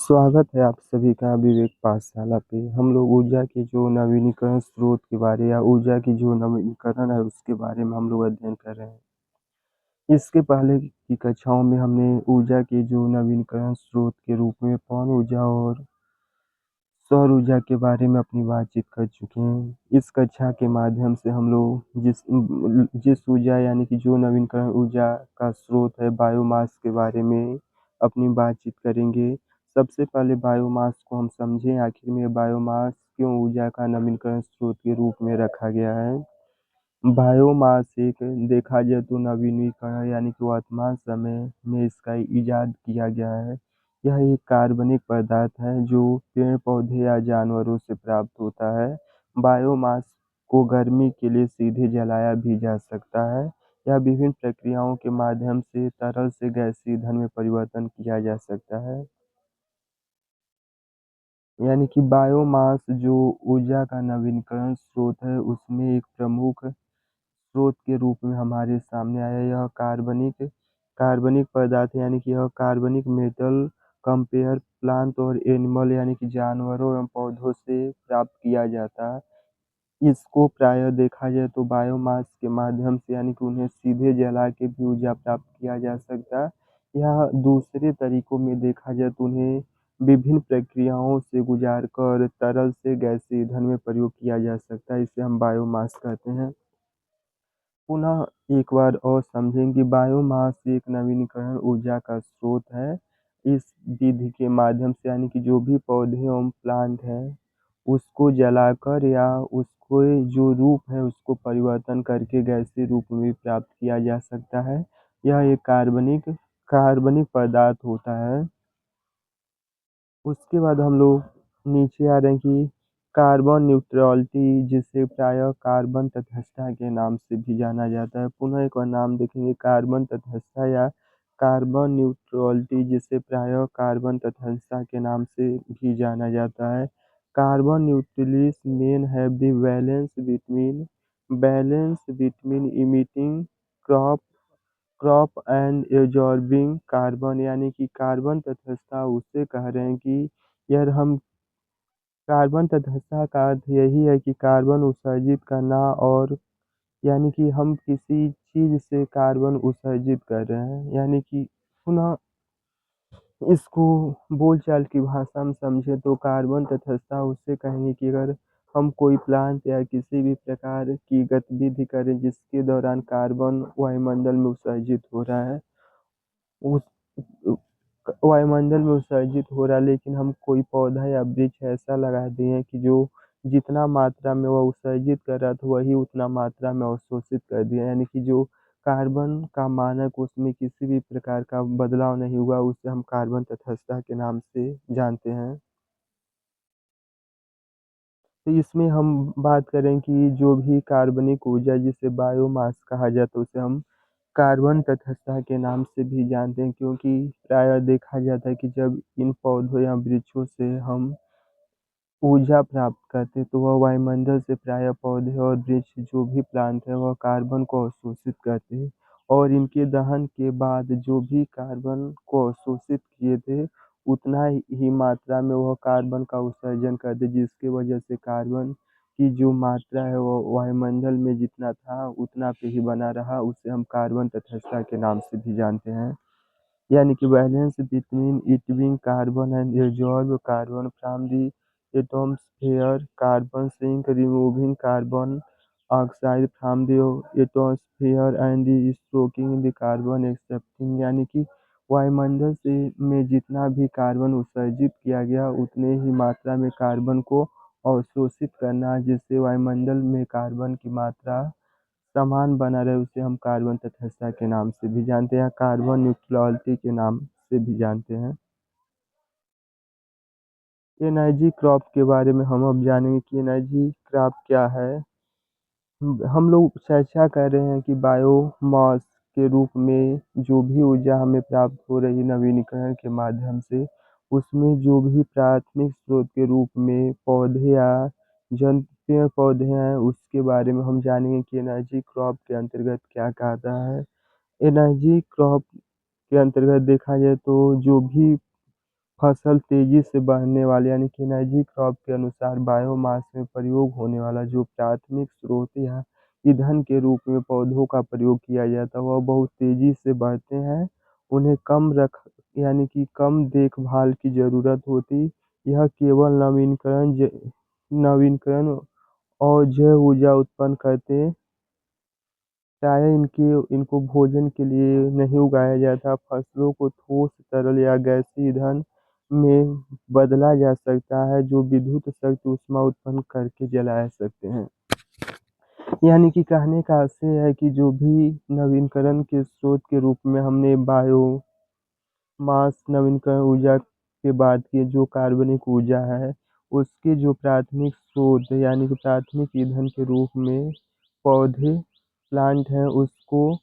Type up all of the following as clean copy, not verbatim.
स्वागत है आप सभी का विवेक पाठशाला पे। हम लोग ऊर्जा के जो नवीनीकरण स्रोत के बारे या ऊर्जा की जो नवीनीकरण है उसके बारे में हम लोग अध्ययन कर रहे हैं। इसके पहले की कक्षाओं में हमने ऊर्जा के जो नवीनीकरण स्रोत के रूप में पवन ऊर्जा और सौर ऊर्जा के बारे में अपनी बातचीत कर चुके हैं। इस कक्षा के माध्यम से हम लोग जिस ऊर्जा यानी कि जो नवीनकरण ऊर्जा का स्रोत है बायोमास के बारे में अपनी बातचीत करेंगे। सबसे पहले बायोमास को हम समझें, आखिर में बायोमास क्यों ऊर्जा का नवीनकरण स्रोत के रूप में रखा गया है। बायोमास एक देखा जाए तो नवीनीकरण यानी कि वर्तमान समय में इसका इजाद किया गया है। यह एक कार्बनिक पदार्थ है जो पेड़ पौधे या जानवरों से प्राप्त होता है। बायोमास को गर्मी के लिए सीधे जलाया भी जा सकता है या विभिन्न प्रक्रियाओं के माध्यम से तरल से गैसीय ईंधन में परिवर्तन किया जा सकता है। यानी कि बायोमास जो ऊर्जा का नवीनकरण स्रोत है उसमें एक प्रमुख स्रोत के रूप में हमारे सामने आया। यह कार्बनिक कार्बनिक पदार्थ यानी कि यह कार्बनिक मेटल कंपेयर प्लांट और एनिमल यानी कि जानवरों एवं पौधों से प्राप्त किया जाता है। इसको प्रायः देखा जाए तो बायोमास के माध्यम से यानी कि उन्हें सीधे जला के भी ऊर्जा प्राप्त किया जा सकता है या दूसरे तरीकों में देखा जाए तो उन्हें विभिन्न प्रक्रियाओं से गुजार कर तरल से गैसीय ईंधन में प्रयोग किया जा सकता है। इसे हम बायोमास कहते हैं। पुनः एक बार और समझें कि बायोमास एक नवीनीकरण ऊर्जा का स्रोत है। इस विधि के माध्यम से यानी कि जो भी पौधे एवं प्लांट है उसको जलाकर या उसको जो रूप है उसको परिवर्तन करके गैसीय रूप में भी प्राप्त किया जा सकता है। यह एक कार्बनिक कार्बनिक पदार्थ होता है। उसके बाद हम लोग नीचे आ रहे हैं कि कार्बन न्यूट्रलिटी जिसे प्रायः कार्बन तटस्थता के नाम से भी जाना जाता है। पुनः एक और नाम देखेंगे कार्बन तटस्थता या कार्बन न्यूट्रलिटी जिसे प्रायः कार्बन तटस्थता के नाम से भी जाना जाता है। Carbon neutrality means have the balance between emitting crop crop and absorbing carbon यानी कि कार्बन तटस्थता उसे कह रहे हैं कि यार हम कार्बन तटस्थता का अर्थ यही है कि कार्बन उत्सर्जित करना और यानी कि हम किसी चीज से कार्बन उत्सर्जित कर रहे हैं। यानी कि पुनः इसको बोलचाल की भाषा में समझे तो कार्बन तटस्थता उससे कहेंगे कि अगर हम कोई प्लांट या किसी भी प्रकार की गतिविधि करें जिसके दौरान कार्बन वायुमंडल में उत्सर्जित हो रहा है, उस वायुमंडल में उत्सर्जित हो रहा है, लेकिन हम कोई पौधा या वृक्ष ऐसा लगा दिए हैं कि जो जितना मात्रा में वह उत्सर्जित कर रहा था वही उतना मात्रा में अवशोषित कर दिया। यानी कि जो कार्बन का मानक उसमें किसी भी प्रकार का बदलाव नहीं हुआ, उसे हम कार्बन तटस्थता के नाम से जानते हैं। तो इसमें हम बात करें कि जो भी कार्बनिक ऊर्जा जिसे बायोमास कहा जाता है उसे हम कार्बन तटस्थता के नाम से भी जानते हैं, क्योंकि प्रायः देखा जाता है कि जब इन पौधों या वृक्षों से हम ऊर्जा प्राप्त करते हैं तो वह वायुमंडल से प्रायः पौधे और वृक्ष जो भी प्लांट है वह कार्बन को अवशोषित करते हैं और इनके दहन के बाद जो भी कार्बन को अवशोषित किए थे उतना ही मात्रा में वह कार्बन का उत्सर्जन करते, जिसकी वजह से कार्बन की जो मात्रा है वो वायुमंडल में जितना था उतना पे ही बना रहा। उसे हम कार्बन तटस्थता के नाम से भी जानते हैं। यानी कि balance between emitting carbon and absorb carbon from the atmosphere, carbon sink removing carbon oxide from the atmosphere and stocking the carbon excepting. यानी कि वायुमंडल से में जितना भी कार्बन उत्सर्जित किया गया उतने ही मात्रा में कार्बन को अवशोषित करना, जिससे वायुमंडल में कार्बन की मात्रा समान बना रहे, उसे हम कार्बन तटस्थता के नाम से भी जानते हैं, कार्बन न्यूट्रलिटी के नाम से भी जानते हैं। एनर्जी क्रॉप के बारे में हम अब जानेंगे कि एनर्जी क्रॉप क्या है। हम लोग चर्चा कर रहे हैं कि बायोमास के रूप में जो भी ऊर्जा हमें प्राप्त हो रही है नवीनीकरण के माध्यम से, उसमें जो भी प्राथमिक स्रोत के रूप में पौधे या जन पेड़ पौधे हैं उसके बारे में हम जानेंगे कि एनर्जी क्रॉप के अंतर्गत क्या आता है। एनर्जी क्रॉप के अंतर्गत देखा जाए तो जो भी फसल तेजी से बढ़ने वाले यानी कि एनर्जी क्रॉप के अनुसार बायोमास में प्रयोग होने वाला जो प्राथमिक स्रोत या ईंधन के रूप में पौधों का प्रयोग किया जाता है वह बहुत तेजी से बढ़ते हैं। उन्हें कम रख यानी कि कम देखभाल की जरूरत होती। यह केवल नवीनकरण और जैव ऊर्जा उत्पन्न करते। प्रायः इनको भोजन के लिए नहीं उगाया जाता। फसलों को ठोस, तरल या गैसीय ईंधन में बदला जा सकता है जो विद्युत शक्ति ऊष्मा उत्पन्न करके जला सकते हैं। यानी कि कहने का आशय है कि जो भी नवीकरण के स्रोत के रूप में हमने बायो मास नवीकरण ऊर्जा के बात की, जो कार्बनिक ऊर्जा है उसके जो प्राथमिक स्रोत यानी कि प्राथमिक ईंधन के रूप में पौधे प्लांट हैं उसको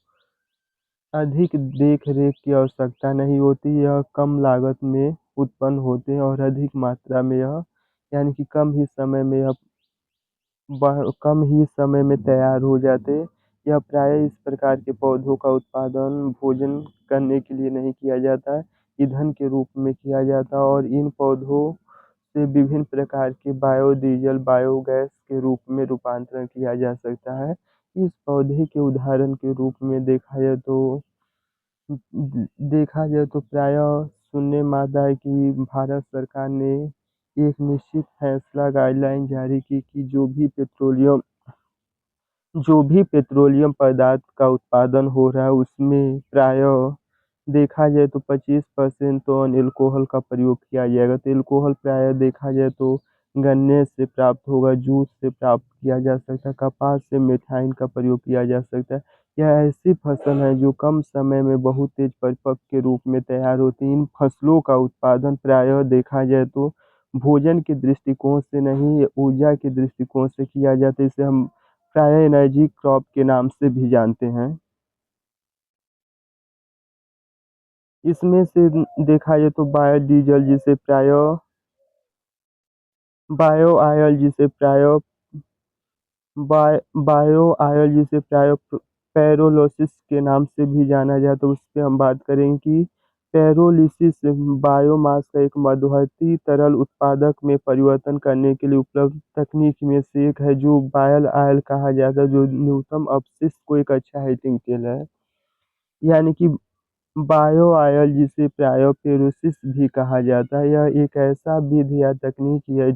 अधिक देख रेख की आवश्यकता नहीं होती। यह कम लागत में उत्पन्न होते हैं और अधिक मात्रा में यह यानी कि कम ही समय में तैयार हो जाते। यह प्रायः इस प्रकार के पौधों का उत्पादन भोजन करने के लिए नहीं किया जाता है, ईंधन के रूप में किया जाता है और इन पौधों से विभिन्न प्रकार के बायोडीजल बायोगैस के रूप में रूपांतरण किया जा सकता है। इस पौधे के उदाहरण के रूप में देखा जाए तो प्रायः सुनने में आता है कि भारत सरकार ने एक निश्चित फैसला गाइडलाइन जारी की कि जो भी पेट्रोलियम पदार्थ का उत्पादन हो रहा है उसमें प्रायः देखा जाए तो 25% तो अल्कोहल का प्रयोग किया जाएगा। तो अल्कोहल प्रायः देखा जाए तो गन्ने से प्राप्त होगा, जूट से प्राप्त किया जा सकता है, कपास से मिथाइन का प्रयोग किया जा सकता है। यह ऐसी फसल है जो कम समय में बहुत तेज परिपक्व के रूप में तैयार होती है। इन फसलों का उत्पादन प्रायः देखा जाए तो भोजन के दृष्टिकोण से नहीं, ऊर्जा के दृष्टिकोण से किया जाता है। इसे हम प्रायः एनर्जी क्रॉप के नाम से भी जानते हैं। इसमें से देखा जाए तो बायो ऑयल जिसे प्रायः बायो ऑयल जिसे प्रायः पैरोलिसिस के नाम से भी जाना जाता है, उस पर हम बात करेंगे कि पैरोलिसिस बायोमास का एक मध्यवर्ती तरल उत्पादक में परिवर्तन करने के लिए उपलब्ध तकनीक में से एक है जो बायो ऑयल कहा जाता है, जो न्यूनतम अपशिष्ट को एक अच्छा हीटिंग तेल है। यानी कि बायो ऑयल जिसे क्रायोपेरोसिस भी कहा जाता है, यह एक ऐसा विधि या तकनीक है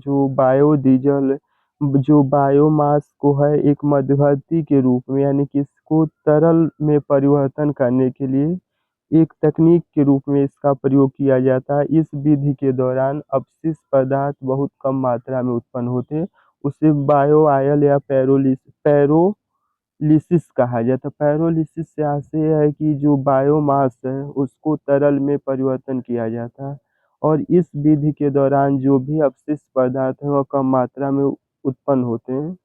जो बायोमास को है एक मध्यवर्ती के रूप में यानी कि इसको तरल में परिवर्तन करने के लिए एक तकनीक के रूप में इसका प्रयोग किया जाता है। इस विधि के दौरान अपशिष्ट पदार्थ बहुत कम मात्रा में उत्पन्न होते हैं। उसे बायो ऑयल या पैरो लिसिस कहा जाता है। पैरोलिसिस से आशय है कि जो बायोमास है उसको तरल में परिवर्तन किया जाता है और इस विधि के दौरान जो भी अपशिष्ट पदार्थ है वह कम मात्रा में उत्पन्न होते हैं।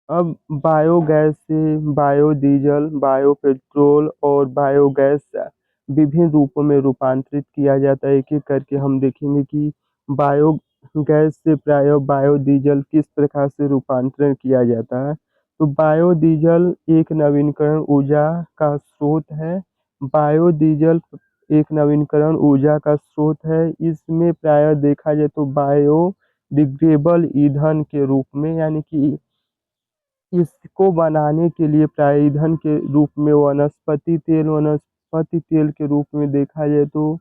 अब बायोगैस से बायोडीजल, बायोपेट्रोल और बायोगैस विभिन्न रूपों में रूपांतरित किया जाता है। एक एक करके हम देखेंगे कि बायोगैस से प्रायः बायोडीजल किस प्रकार से रूपांतरण किया जाता है। तो बायोडीजल एक नवीकरण ऊर्जा का स्रोत है। बायोडीजल एक नवीकरण ऊर्जा का स्रोत है। इसमें प्रायः देखा जाए तो बायोडिग्रेडेबल ईंधन के रूप में यानी कि इसको बनाने के लिए प्रायः ईंधन के रूप में वनस्पति तेल के रूप में देखा जाए तो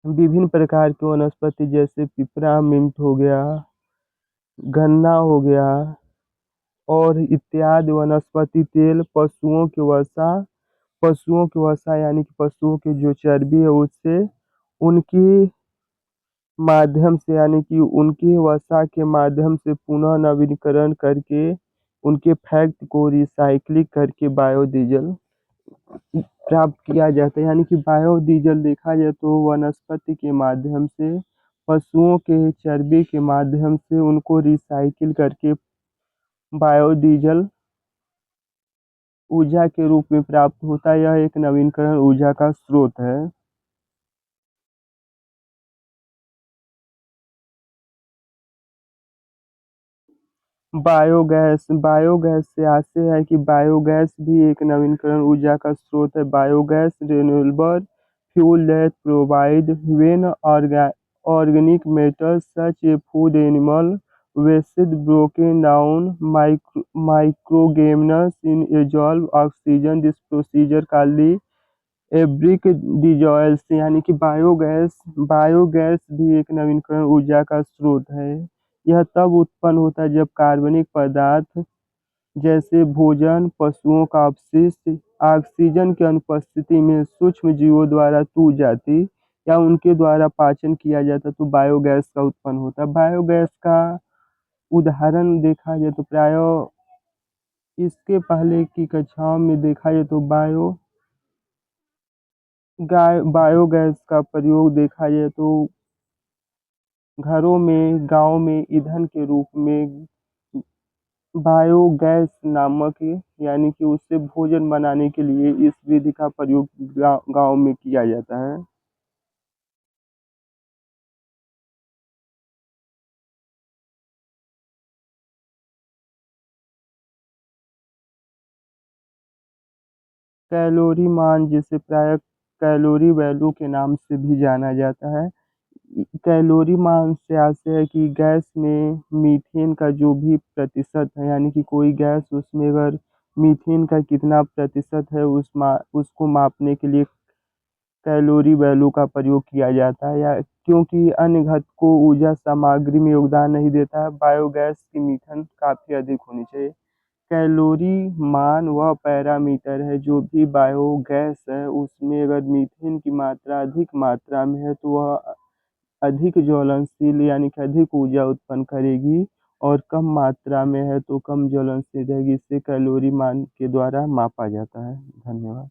विभिन्न प्रकार के वनस्पति जैसे पिपरा मिंट हो गया, गन्ना हो गया और इत्यादि वनस्पति तेल पशुओं की वसा यानी कि पशुओं की जो चर्बी है उससे उनकी माध्यम से यानी कि उनकी वसा के माध्यम से पुनः नवीनीकरण करके उनके फैक्ट को रिसाइक्लिंग करके बायोडीजल प्राप्त किया जाता है। यानी कि बायोडीजल देखा जाए तो वनस्पति के माध्यम से पशुओं के चर्बी के माध्यम से उनको रिसाइकिल करके बायोडीजल ऊर्जा के रूप में प्राप्त होता है। यह एक नवीकरण ऊर्जा का स्रोत है। बायोगैस से आशय है कि बायोगैस भी एक नवीकरण ऊर्जा का स्रोत है। Biogas renewable fuel that provide when organic matter such as food animal waste broken down microorganisms in dissolve oxygen. This procedure called the एब्रिक डिजॉल्स यानी कि बायोगैस। बायोगैस भी एक नवीनकरण ऊर्जा का स्रोत है। यह तब उत्पन्न होता है जब कार्बनिक पदार्थ जैसे भोजन, पशुओं का अपशिष्ट ऑक्सीजन की अनुपस्थिति में सूक्ष्म जीवों द्वारा टूट जाती या उनके द्वारा पाचन किया जाता तो बायोगैस का उत्पन्न होता। बायोगैस का उदाहरण देखा जाए तो प्राय इसके पहले की कक्षाओं में देखा जाए तो बायोगैस का प्रयोग देखा जाए तो घरों में, गांव में ईंधन के रूप में बायोगैस नामक यानी कि उससे भोजन बनाने के लिए इस विधि का प्रयोग गांव में किया जाता है। कैलोरी मान जिसे प्राय कैलोरी वैल्यू के नाम से भी जाना जाता है। कैलोरी मान से आशय है कि गैस में मीथेन का जो भी प्रतिशत है यानी कि कोई गैस उसमें अगर मीथेन का कितना प्रतिशत है उसको मापने के लिए कैलोरी वैल्यू का प्रयोग किया जाता है। या क्योंकि अन्य घटकों ऊर्जा सामग्री में योगदान नहीं देता है, बायोगैस की मीथेन काफ़ी अधिक होनी चाहिए। कैलोरी मान वह पैरामीटर है जो भी बायोगैस है उसमें अगर मीथेन की मात्रा अधिक मात्रा में है तो वह अधिक ज्वलनशील यानी कि अधिक ऊर्जा उत्पन्न करेगी और कम मात्रा में है तो कम ज्वलनशील रहेगी। इसे कैलोरी मान के द्वारा मापा जाता है। धन्यवाद।